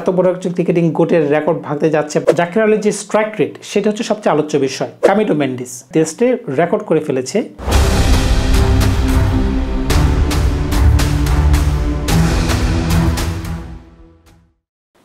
এত বড় একজন ক্রিকেটিং গোটের রেকর্ড ভাঙতে যাচ্ছে। জাকির আলীর যে স্ট্রাইক রেট সেটা হচ্ছে সবচেয়ে আলোচ্য বিষয়। কামিটো মেন্ডিস টেস্টে রেকর্ড করে ফেলেছে।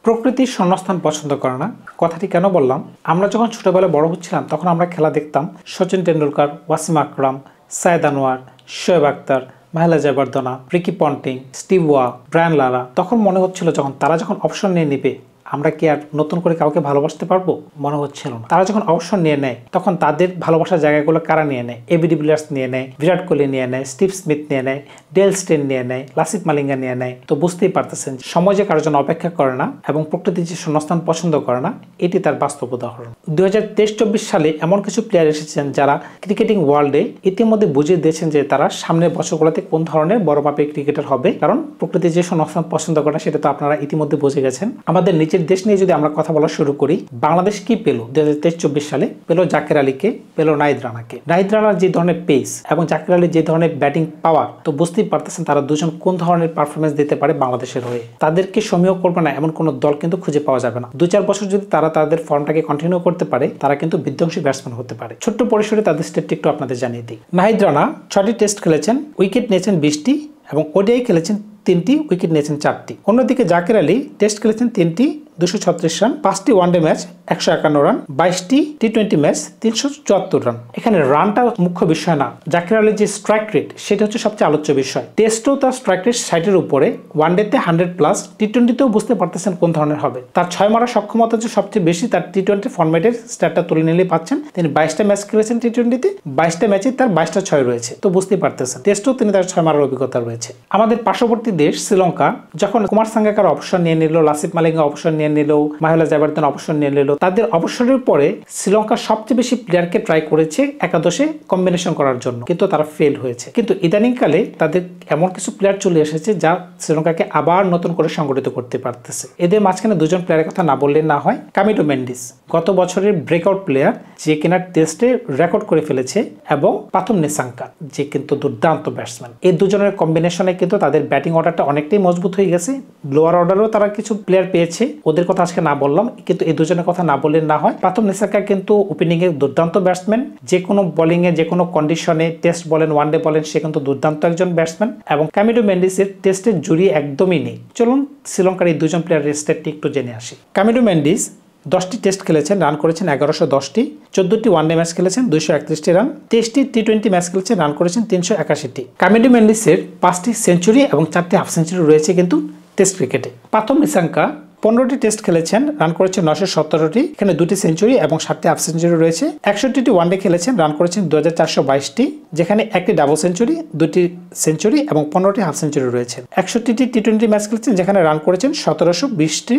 প্রকৃতির শূন্যস্থান পছন্দ করে না, কথাটি কেন বললাম? আমরা যখন ছোটবেলায় বড় হচ্ছিলাম তখন আমরা খেলা দেখতাম Sachin Tendulkar, Wasim Akram, Saeed Anwar, Shoaib Akhtar, Mahela Jayawardena, Ricky Ponting, Steve Waugh, Brian Lara. তখন মনে হচ্ছিল তারা যখন অপশন নিয়ে নেবে আমরা কি আর নতুন করে কাউকে ভালোবাসতে পারবো? মনে হচ্ছিল না। তারা যখন অবসর নিয়ে নেয় তখন তাদের ভালোবাসার জায়গাগুলো কারা নিয়ে নেয়? এবি ডিভিলিয়ার্স নিয়ে নেয়, বিরাট কোহলি নিয়ে নেয়, স্টিভ স্মিথ নিয়ে নেয়, ডেল স্টেন নিয়ে নেয়, লাসিথ মালিঙ্গা নিয়ে নেয়। তো বুঝতেই পারতেছেন সময় যে কারোর জন্য অপেক্ষা করে না এবং প্রকৃতির যে শূন্যস্থান পছন্দ করে না, এটি তার বাস্তব উদাহরণ। 2023-24 সালে এমন কিছু প্লেয়ার এসেছেন যারা ক্রিকেটিং ওয়ার্ল্ডে ইতিমধ্যে বুঝিয়ে দিয়েছেন যে তারা সামনের বছরগুলোতে কোন ধরনের বড় মাপের ক্রিকেটার হবে, কারণ প্রকৃতির যে শূন্যস্থান পছন্দ করে না সেটা তো আপনারা ইতিমধ্যে বুঝে গেছেন। আমাদের নিচের দেশ নিয়ে যদি আমরা কথা বলা শুরু করি, বাংলাদেশ কি পেল 2023-24 সালে? পেল জাকির আলীকে, পেল নাহিদ রানাকে। নাহিদ রানার যে ধরনের পেস এবং জাকির আলীর যে ধরনের ব্যাটিং পাওয়ার, তো বুঝতেই পারতেছেন তারা দুজন কোন ধরনের পারফরমেন্স দিতে পারে বাংলাদেশের হয়ে। তাদেরকে সমীহ করবে না এমন কোন দল কিন্তু খুঁজে পাওয়া যাবে না। 2-4 বছর যদি তারা তাদের ফর্মটাকে কন্টিনিউ করতে পারে, তারা কিন্তু বিধ্বংসী ব্যাটসম্যান হতে পারে। ছোট্ট পরিসরে তাদের স্টেটটি একটু আপনাদের জানিয়ে দিই। নাহিদ রানা 6টি টেস্ট খেলেছেন, উইকেট নিয়েছেন 20টি এবং ওডিআই খেলেছেন 3টি, উইকেট নিয়েছেন 4টি। অন্যদিকে জাকির আলী টেস্ট খেলেছেন 3টি, 236 রান, 5টি ওয়ানডে ম্যাচ 151 রান, 22টি টি20 ম্যাচ 374 রান। এখানে রানটা মুখ্য বিষয় না, জাকির আলীর যে স্ট্রাইক রেট সেটা হচ্ছে সবচেয়ে আলোচ্য বিষয়। টেস্টেও তার স্ট্রাইক রেট 60-এর উপরে, ওয়ানডেতে 100+, টি20তেও বুঝতে পারতেছেন কোন ধরনের হবে। তার 6 মারার সক্ষমতা হচ্ছে সবচেয়ে বেশি। তার টি20 ফরম্যাটের স্ট্যাটটা তুলে নিলেই পাচ্ছেন। তিনি 22টা ম্যাচ খেলেছেন টি20তে, 22টা ম্যাচে তার 22টা 6 রয়েছে। তো বুঝতেই পারতেছেন টেস্টেও তিনি তার 6 মারার অভিজ্ঞতা রয়েছে। আমাদের পার্শ্ববর্তী দেশ শ্রীলঙ্কা যখন কুমার সাঙ্গাকার অবসর নিয়ে নিল, লাসিথ মালিঙ্গা অবসর নিয়ে নিল, মাহেলা জয়বর্ধনা অবসর নিয়ে নিল, তাদের অবসরের পরে শ্রীলঙ্কা সবচেয়ে বেশি প্লেয়ারকে ট্রাই করেছে একাদশে কম্বিনেশন করার জন্য, কিন্তু তারা ফেল হয়েছে। কিন্তু ইদানিংকালে তাদের এমন কিছু প্লেয়ার চলে এসেছে যা শ্রীলঙ্কাকে আবার নতুন করে সংগঠিত করতে পারতেছে। এদের মাঝখানে দুজন প্লেয়ারের কথা না বললে না হয়। কামিটো মেন্ডিস গত বছরের ব্রেকআউট প্লেয়ার, যে কিনা টেস্টে রেকর্ড করে ফেলেছে, এবং পাথুম নিসাঙ্কা যে কিন্তু দুর্দান্ত ব্যাটসম্যান। এই দুজনের কম্বিনেশনে কিন্তু তাদের ব্যাটিং অর্ডারটা অনেকটাই মজবুত হয়ে গেছে। লোয়ার অর্ডারেও তারা কিছু প্লেয়ার পেয়েছে, ওদের কথা আজকে না বললাম, কিন্তু এই দুজনের কথা না বললে না হয়। পাথুম নিসাঙ্কা কিন্তু ওপেনিং এ দুর্দান্ত ব্যাটসম্যান, যে কোনো বোলিং এ যে কোনো কন্ডিশনে, টেস্ট বলেন ওয়ানডে বলেন, সে কিন্তু দুর্দান্ত একজন ব্যাটসম্যান। এবং কামিটো মেন্ডিসের টেস্টের জুড়ি একদমই নেই। চলুন শ্রীলঙ্কার এই দুজন প্লেয়ারের স্টেটটি একটু জেনে আসি। কামিটো মেন্ডিস 10টি টেস্ট খেলেছেন, রান করেছেন 1110টি, 14টি ওয়ানডে ম্যাচ খেলেছেন 231টি রান, 23টি টি20 ম্যাচ খেলেছেন, রান করেছেন 381টি। কামিটো মেন্ডিসের 5টি সেঞ্চুরি এবং 4টি হাফ সেঞ্চুরি রয়েছে কিন্তু টেস্ট ক্রিকেটে। পাথুম নিসাঙ্কা 15টি টেস্ট খেলেছেন, রান করেছেন 917টি, এখানে 2টি সেঞ্চুরি এবং 7টি হাফ সেঞ্চুরি রয়েছে। 61টি ওয়ানডে খেলেছেন, রান করেছেন 2422টি, যেখানে একটি ডাবল সেঞ্চুরি, 2টি সেঞ্চুরি এবং 15টি হাফ সেঞ্চুরি রয়েছে। 61টি টি20 ম্যাচ খেলেছেন, যেখানে রান করেছেন 1720টি,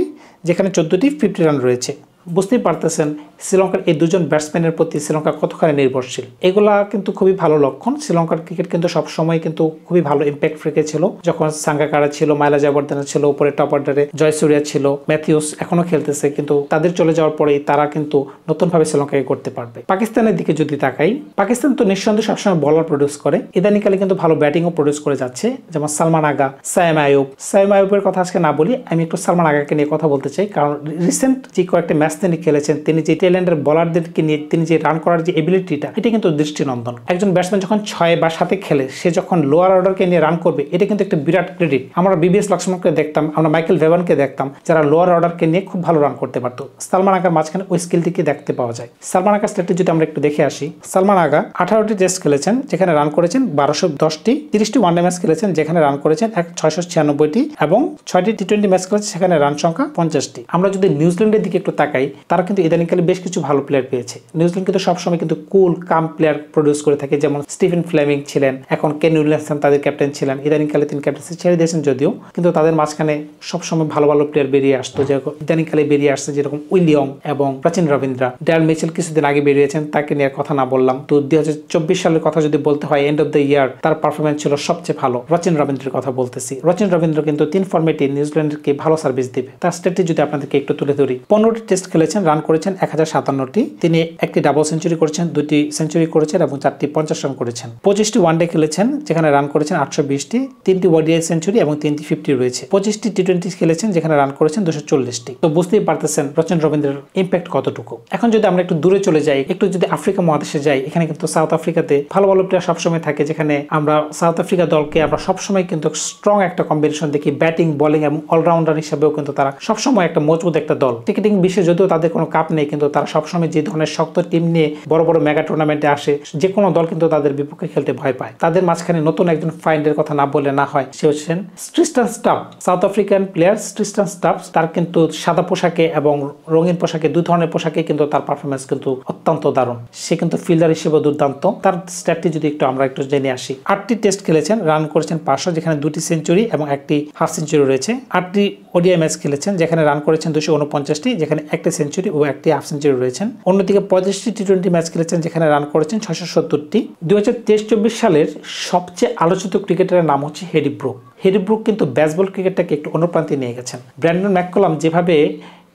যেখানে 14টি 50 রান রয়েছে। বুঝতেই পারতেছেন শ্রীলঙ্কার এই দুজন ব্যাটসম্যানের প্রতি শ্রীলঙ্কা কতখানি নির্ভরশীল। এগুলা কিন্তু খুবই ভালো লক্ষণ। শ্রীলঙ্কার ক্রিকেট কিন্তু সবসময় কিন্তু খুবই ভালো ইম্প্যাক্ট রেখেছিল। যখন সাঙ্গাকারা ছিল, মাহেলা জয়বর্ধনা ছিল, উপরে টপ অর্ডারে জয়সূর্যা ছিল, ম্যাথিউস এখনো খেলতেছে, কিন্তু তাদের চলে যাওয়ার পরেই তারা কিন্তু নতুনভাবে শ্রীলঙ্কাকে করতে পারবে। পাকিস্তানের দিকে যদি তাকাই, পাকিস্তান তো নিঃসন্দেহে সবসময় বলার প্রডিউস করে, ইদানিংকালে কিন্তু ভালো ব্যাটিংও প্রডিউস করে যাচ্ছে, যেমন সালমান আগা, সাইম আয়ুব। সাইম আয়ুবের কথা আজকে না বলি, আমি একটু সালমান আগাকে নিয়ে কথা বলতে চাই, কারণ রিসেন্ট যে কয়েকটা ম্যাচ তিনি খেলেছেন, তিনি যে টেলেন্ডের বলারদেরকে নিয়ে তিনি যে রান করার যে এবিলিটিটা, এটা কিন্তু দৃষ্টিনন্দন। একজন ব্যাটসম্যান যখন 6 বা 7-এ খেলে, সে যখন লোয়ার অর্ডারকে নিয়ে রান করবে, এটা কিন্তু একটা বিরাট ক্রেডিট। আমরা বিবিএস লক্ষ্মণকে দেখতাম, আমরা মাইকেল ভেভানকে দেখতাম, যারা লোয়ার অর্ডারকে নিয়ে খুব ভালো রান করতে পারতো। সালমান আগার মাঝখানে ওই স্কিলটিকে দেখতে পাওয়া যায়। সালমান আগার স্ট্যাটটি যদি আমরা একটু দেখে আসি, সালমান আগা 18টি টেস্ট খেলেছেন, যেখানে রান করেছেন 1210টি, 30টি ওয়ানডে ম্যাচ খেলেছেন, যেখানে রান করেছেন 696টি, এবং 6টি টি20 ম্যাচ খেলেছেন, সেখানে রান সংখ্যা 50টি। আমরা যদি নিউজিল্যান্ডের দিকে একটু তাকাই, তারা কিন্তু ইদানিংকালে বেশ কিছু ভালো প্লেয়ার পেয়েছে। নিউজিল্যান্ড কিন্তু সবসময় কিন্তু কুল কাম প্লেয়ার প্রডিউস করে থাকে, যেমন স্টিফেন ফ্লেমিং ছিলেন, এখন কেন উইলিয়ামসন তাদের ক্যাপ্টেন ছিলেন। ইদানিংকালে তিনি ক্যাপ্টেন্সি ছেড়ে দিয়েছেন যদিও, কিন্তু তাদের মাঝখানে সবসময় ভালো ভালো প্লেয়ার বেরিয়ে আসতো। যেরকম ইদানিংকালে বেরিয়ে আসছে যেরকম উইলিয়ম এবং প্রাচীন রবীন্দ্র। ড্যাল মিচেল কিছুদিন আগে বেরিয়েছেন, তাকে নিয়ে কথা না বললাম। তো 2024 সালের কথা যদি বলতে হয়, এন্ড অফ দ্য ইয়ার তার পারফরমেন্স ছিল সবচেয়ে ভালো। প্রাচীন রবীন্দ্রের কথা বলতেছি। প্রাচীন রবীন্দ্র কিন্তু 3 ফর্মেটে নিউজিল্যান্ডকে ভালো সার্ভিস দিবে। তার স্টেটটি যদি আপনাদেরকে একটু তুলে ধরি, 15টি টেস্ট খেলেছেন, রান করেছেন 57টি। তিনি একটি ডাবল সেঞ্চুরি করেছেন, 2টি সেঞ্চুরি করেছেন এবং 4টি 50 রান করেছেন। 25টি ওয়ানডে খেলেছেন যেখানে রান করেছেন 820টি, 3টি ওডিআই সেঞ্চুরি এবং 3টি 50 রয়েছে। 25টি টি20 খেলেছেন যেখানে রান করেছেন 240টি। তো বুঝতেই পারতেছেন রচিন রবীন্দ্রের ইম্প্যাক্ট কতটুকু। এখন যদি আমরা একটু দূরে চলে যাই, একটু যদি আফ্রিকা মহাদেশে যাই, এখানে কিন্তু সাউথ আফ্রিকাতে ভালো ভালো প্লেয়ার সবসময় থাকে, যেখানে আমরা সাউথ আফ্রিকা দলকে আমরা সবসময় কিন্তু স্ট্রং একটা কম্বিনেশন দেখি, ব্যাটিং বোলিং এবং অলরাউন্ডার হিসেবেও কিন্তু তারা সবসময় একটা মজবুত একটা দল। টিকেটিং বিশ্বে যদিও তাদের কোনো কাপ নেই, কিন্তু তারা সবসময় যে ধরনের শক্ত টিম নিয়ে বড় বড় মেগা টুর্নামেন্টে আসে, যে কোনো দল কিন্তু তাদের বিপক্ষে খেলতে ভয় পায়। তাদের মাঝখানে নতুন একজন ফাইন্ডের কথা না বললে না হয়, সে হচ্ছেন Tristan staff, south African player Tristan staff. তার কিন্তু সাদা পোশাকে এবং রঙিন পোশাকে, দুই ধরনের পোশাকে কিন্তু তার পারফরমেন্স কিন্তু অত্যন্ত দারুণ। সে কিন্তু ফিল্ডার হিসেবে দুর্দান্ত। তার স্ট্যাটটি যদি আমরা একটু জেনে আসি, 8টি টেস্ট খেলেছেন, রান করেছেন 500, যেখানে 2টি সেঞ্চুরি এবং একটি হাফ সেঞ্চুরি রয়েছে। 8টি ওডিআই ম্যাচ খেলেছেন যেখানে রান করেছেন 249টি, যেখানে একটি সেঞ্চুরি ও একটি হাফ সেঞ্চুরি রয়েছেন। অন্যদিকে 35টি টি20 ম্যাচ খেলেছেন যেখানে রান করেছেন 670টি। 2023-24 সালের সবচেয়ে আলোচিত ক্রিকেটারের নাম হচ্ছে হেডি ব্রুক। হেডি ব্রুক কিন্তু বেসবল ক্রিকেটটাকে একটু অনুপ্রান্তে নিয়ে গেছেন। ব্র্যান্ডন ম্যাককালাম যেভাবে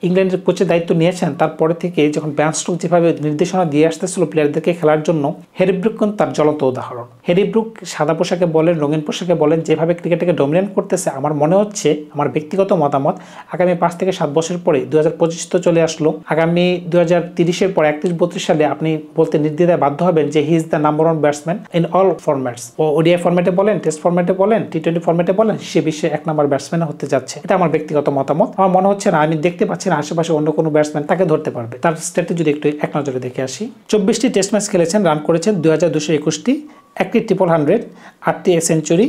ইংল্যান্ডের কোচের দায়িত্ব নিয়েছেন, তারপরে থেকে যখন ব্যান স্টোক যেভাবে নির্দেশনা দিয়ে আসতেছিল প্লেয়ারদেরকে খেলার জন্য, হেডি ব্রুক কিন্তু তার জ্বলন্ত উদাহরণ। হেডি ব্রুক সাদা পোশাকে বলেন, রঙিন পোশাকে বলেন, যেভাবে ক্রিকেটটাকে ডমিনেট করতেছে, আমার মনে হচ্ছে, আমার ব্যক্তিগত মতামত, আগামী 5 থেকে 7 বছর পরে 2025 তো চলে আসলো, আগামী 2030-এর পর 31-32 সালে আপনি বলতে নির্দ্বিধায় বাধ্য হবেন যে he is the number 1 batsman in all formats. ও ওডিআই ফরম্যাটে বলেন, টেস্ট ফরম্যাটে বলেন, টি20 ফরম্যাটে বলেন, সে বিশ্বে 1 নাম্বার ব্যাটসম্যান হতে যাচ্ছে। এটা আমার ব্যক্তিগত মতামত। আমার মনে হচ্ছে না, আমি দেখতে পাচ্ছি না আশেপাশে অন্য কোনো ব্যাটসম্যান তাকে ধরতে পারবে। তার স্ট্যাটে যদি একটু এক নজরে দেখে আসি, 24টি টেস্ট ম্যাচ খেলেছেন, রান করেছেন 2221টি, একটি 100, 8টি সেঞ্চুরি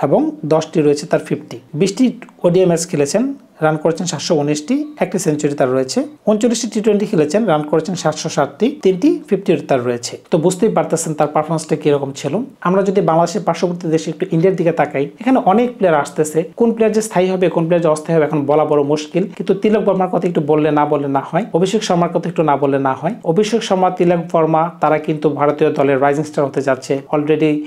এবং 10টি রয়েছে তার 50। 20টি ওডিআই ম্যাচ খেলেছেন, রান করেছেন 719টি, একটি সেঞ্চুরি তার রয়েছে। 39টি টি20 খেলেছেন, রান করেছেন 760টি, 3টি 50 তার রয়েছে। তো বুঝতেই পারতেছেন তার পারফরমেন্সটা কিরকম ছিল। আমরা যদি বাংলাদেশের পার্শ্ববর্তী দেশে একটু ইন্ডিয়ার দিকে তাকাই, এখানে অনেক প্লেয়ার আসতেছে, কোন প্লেয়ার যে স্থায়ী হবে, কোন প্লেয়ার যে অস্থায়ী হবে এখন বলা বড় মুশকিল। কিন্তু তিলক বর্মার কথা একটু বললে না হয়, অভিষেক শর্মার কথা একটু না বললে না হয়। অভিষেক শর্মা, তিলক বর্মা, তারা কিন্তু ভারতীয় দলের রাইজিং স্টার হতে যাচ্ছে।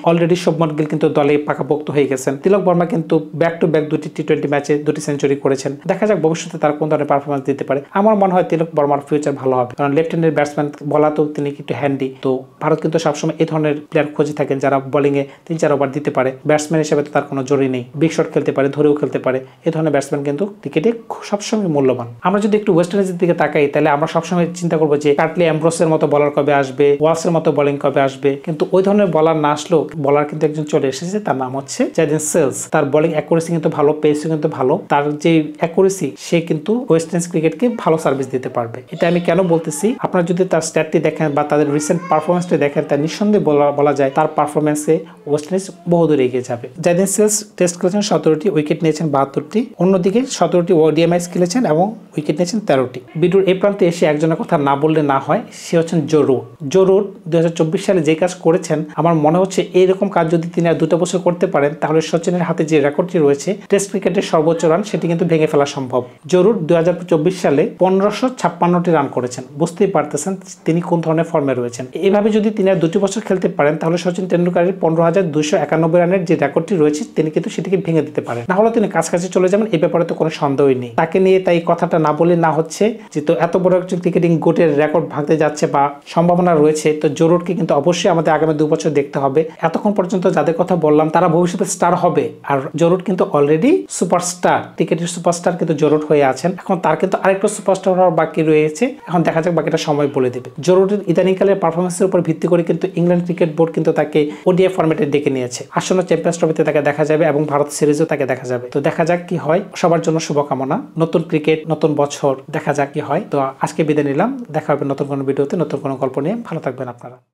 অলরেডি শুভমন গিল কিন্তু দলে পাকাপোক্ত হয়ে গেছেন। তিলক বর্মা কিন্তু ব্যাক টু ব্যাক 2টি টি20 ম্যাচে 2টি সেঞ্চুরি করেছেন। দেখা যাক ভবিষ্যতে তার কোন ধরনের পারফরমেন্স দিতে পারে। আমার মনে হয় তিলক বর্মার ফিউচার ভালো হবে, কারণ লেফট হ্যান্ডের ব্যাটসম্যান বলাতেও তিনি একটু হ্যান্ডি। তো ভারত কিন্তু সবসময় এই ধরনের প্লেয়ার খুঁজে থাকেন যারা বোলিংয়ে 3-4 ওভার দিতে পারে। ব্যাটসম্যান হিসেবে তো তার কোনো জরুরি নেই, বিগ শট খেলতে পারে, ধরেও খেলতে পারে। এই ধরনের ব্যাটসম্যান কিন্তু ক্রিকেটে সবসময় মূল্যবান। আমরা যদি একটু ওয়েস্ট ইন্ডিজের দিকে তাকাই, তাহলে আমরা সবসময় চিন্তা করবো যে কার্টলি অ্যাম্ব্রোসের মতো বলার কবে আসবে, ওয়ালসের মতো বোলিং কবে আসবে। কিন্তু ওই ধরনের বলার না আসলেও বলার কিন্তু একজন চলে এসেছে, তার নাম হচ্ছে জায়দেন সেলস। তার বোলিং অ্যাকুরেসি কিন্তু ভালো, পেসও কিন্তু ভালো। তার যে অ্যাকুরেসি, সে কিন্তু ওয়েস্ট ইন্ডিজ ক্রিকেটকে ভালো সার্ভিস দিতে পারবে। এটা আমি কেন বলতেছি, আপনারা যদি তার স্ট্যাটটি দেখেন বা তাদের রিসেন্ট পারফরমেন্সটি দেখেন, তার নিঃসন্দেহে বলা যায় তার পারফরমেন্সে ওয়েস্ট ইন্ডিজ বহুদূর এগিয়ে যাবে। জায়দেন সেলস টেস্ট খেলেছেন 17টি, উইকেট নিয়েছেন 72টি। অন্যদিকে 17টি ওডিআই ম্যাচ খেলেছেন এবং উইকেট নিয়েছেন 13টি। ভিডিওর এই প্রান্তে এসে একজনের কথা না বললে না হয়, সে হচ্ছেন জো রুট। জো রুট 2024 সালে যে কাজ করেছেন, আমার মনে হচ্ছে এইরকম কাজ যদি তিনি আর 2টা বছর করতে পারেন, তাহলে সচিনের হাতে যে রেকর্ডটি রয়েছে টেস্ট ক্রিকেটের সর্বোচ্চ রান, সেটি কিন্তু ভেঙে ফেলা সম্ভব। জো রুট 2024 সালে 1556টি রান করেছেন। বুঝতেই পারতেছেন তিনি কোন ধরনের ফর্মে রয়েছেন। এইভাবে যদি তিনি আর 2টি বছর খেলতে পারেন, তাহলে সচিন টেন্ডুলকারের 15,291 রানের যে রেকর্ডটি রয়েছে, তিনি কিন্তু সেটিকে ভেঙে দিতে পারেন। না হলে তিনি কাছাকাছি চলে যাবেন, এই ব্যাপারে তো কোনো সন্দেহই নেই। তাকে নিয়ে তাই কথাটা না বলে না হচ্ছে যে তো এত বড় একজন ক্রিকেটিং গোটের রেকর্ড ভাঙতে যাচ্ছে বা সম্ভাবনা রয়েছে, তো জো রুটকে কিন্তু অবশ্যই আমাদের আগামী 2 বছর দেখতে হবে। এতক্ষণ পর্যন্ত যাদের কথা বললাম তারা ভবিষ্যতে স্টার হবে, আর জো রুট কিন্তু অলরেডি সুপারস্টার, ক্রিকেটের সুপারস্টার কিন্তু জো রুট হয়ে আছেন। এখন তার কিন্তু আরেকটা সুপারস্টার হওয়ার বাকি রয়েছে, এখন দেখা যাক বাকিটা সময় বলে দেবে। জো রুটের ইদানিংকালের পারফরমেন্সের উপর ভিত্তি করে কিন্তু ইংল্যান্ড ক্রিকেট বোর্ড কিন্তু তাকে ওডিআই ফরম্যাটে ডেকে নিয়েছে। আসন্ন চ্যাম্পিয়ন্স ট্রফিতে তাকে দেখা যাবে এবং ভারত সিরিজেও তাকে দেখা যাবে। তো দেখা যাক কি হয়। সবার জন্য শুভকামনা। নতুন ক্রিকেট, নতুন বছর, দেখা যাক কি হয়। তো আজকে বিদায় নিলাম, দেখা হবে নতুন কোনো ভিডিওতে, নতুন কোনো গল্প নিয়ে। ভালো থাকবেন আপনারা।